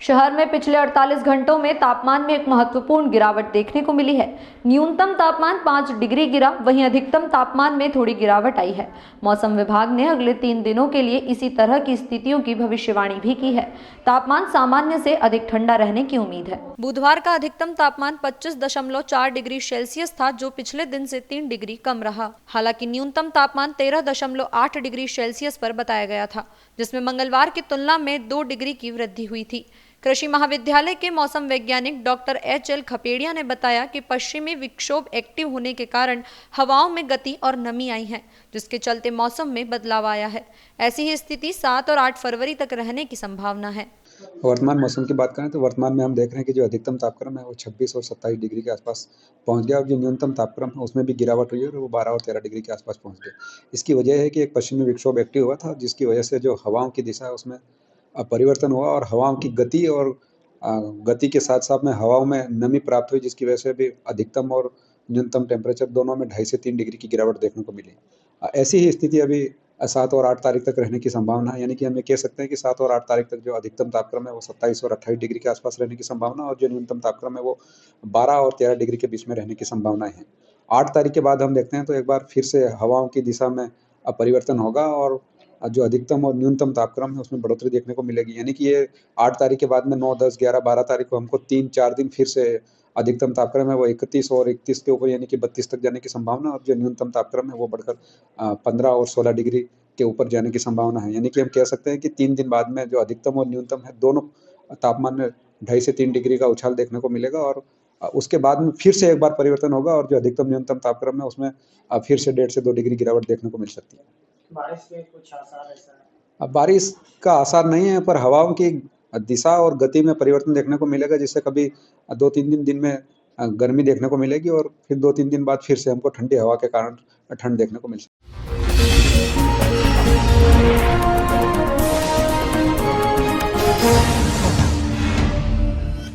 शहर में पिछले 48 घंटों में तापमान में एक महत्वपूर्ण गिरावट देखने को मिली है। न्यूनतम तापमान 5 डिग्री गिरा, वहीं अधिकतम तापमान में थोड़ी गिरावट आई है। मौसम विभाग ने अगले 3 दिनों के लिए इसी तरह की स्थितियों की भविष्यवाणी भी की है। तापमान सामान्य से अधिक ठंडा रहने की उम्मीद है। बुधवार का अधिकतम तापमान 25.4 डिग्री सेल्सियस था, जो पिछले दिन से 3 डिग्री कम रहा। हालांकि न्यूनतम तापमान 13.8 डिग्री सेल्सियस पर बताया गया था, जिसमें मंगलवार की तुलना में 2 डिग्री की वृद्धि हुई थी। कृषि महाविद्यालय के मौसम वैज्ञानिक डॉक्टर एच.एल. खपेड़िया ने बताया कि पश्चिमी विक्षोभ एक्टिव होने के कारण हवाओं में गति और नमी आई है, जिसके चलते मौसम में बदलाव आया है। ऐसी ही स्थिति 7 और 8 फरवरी तक रहने की संभावना है। वर्तमान मौसम की बात करें तो वर्तमान में हम देख रहे हैं कि जो अधिकतम तापक्रम है वो 26 और 27 डिग्री के आसपास पहुंच गया और जो न्यूनतम तापक्रम है उसमें भी गिरावट हुई है और वो 12 और 13 डिग्री के आसपास पहुंच गया। इसकी वजह है कि एक पश्चिमी विक्षोभ एक्टिव हुआ था, जिसकी वजह से जो हवाओं की दिशा है उसमें परिवर्तन हुआ और हवाओं की गति और गति के साथ-साथ में हवाओं में नमी प्राप्त हुई, जिसकी वजह से भी अधिकतम और न्यूनतम टेम्परेचर दोनों में 2.5 से 3 डिग्री की गिरावट देखने को मिली। ऐसी ही स्थिति अभी 7 और 8 तारीख तक रहने की संभावना है, यानी कि हम ये कह सकते हैं कि 7 और 8 तारीख तक जो अधिकतम तापक्रम है वो 27 और 28 डिग्री के आसपास रहने की संभावना और जो न्यूनतम तापक्रम है वो 12 और 13 डिग्री के बीच में रहने की संभावनाएँ हैं। 8 तारीख के बाद हम देखते हैं तो एक बार फिर से हवाओं की दिशा में परिवर्तन होगा और जो अधिकतम और न्यूनतम तापक्रम है उसमें बढ़ोतरी देखने को मिलेगी। यानी कि ये 8 तारीख के बाद में 9, 10, 11, 12 तारीख को हमको 3-4 दिन फिर से अधिकतम तापक्रम है वो 31 और 31 के ऊपर यानी कि 32 तक जाने की संभावना और जो न्यूनतम तापक्रम है वो बढ़कर 15 और 16 डिग्री के ऊपर जाने की संभावना है। यानी कि हम कह सकते हैं कि 3 दिन बाद में जो अधिकतम और न्यूनतम है दोनों तापमान में 2.5 से 3 डिग्री का उछाल देखने को मिलेगा और उसके बाद में फिर से एक बार परिवर्तन होगा और जो अधिकतम न्यूनतम तापक्रम है उसमें फिर से 1.5 से 2 डिग्री गिरावट देखने को मिल सकती है। बारिश के कुछ आसार ऐसा है? अब बारिश का आसार नहीं है, पर हवाओं की दिशा और गति में परिवर्तन देखने को मिलेगा, जिससे कभी 2-3 दिन में गर्मी देखने को मिलेगी और फिर 2-3 दिन बाद फिर से हमको ठंडी हवा के कारण ठंड देखने को मिल सकती है।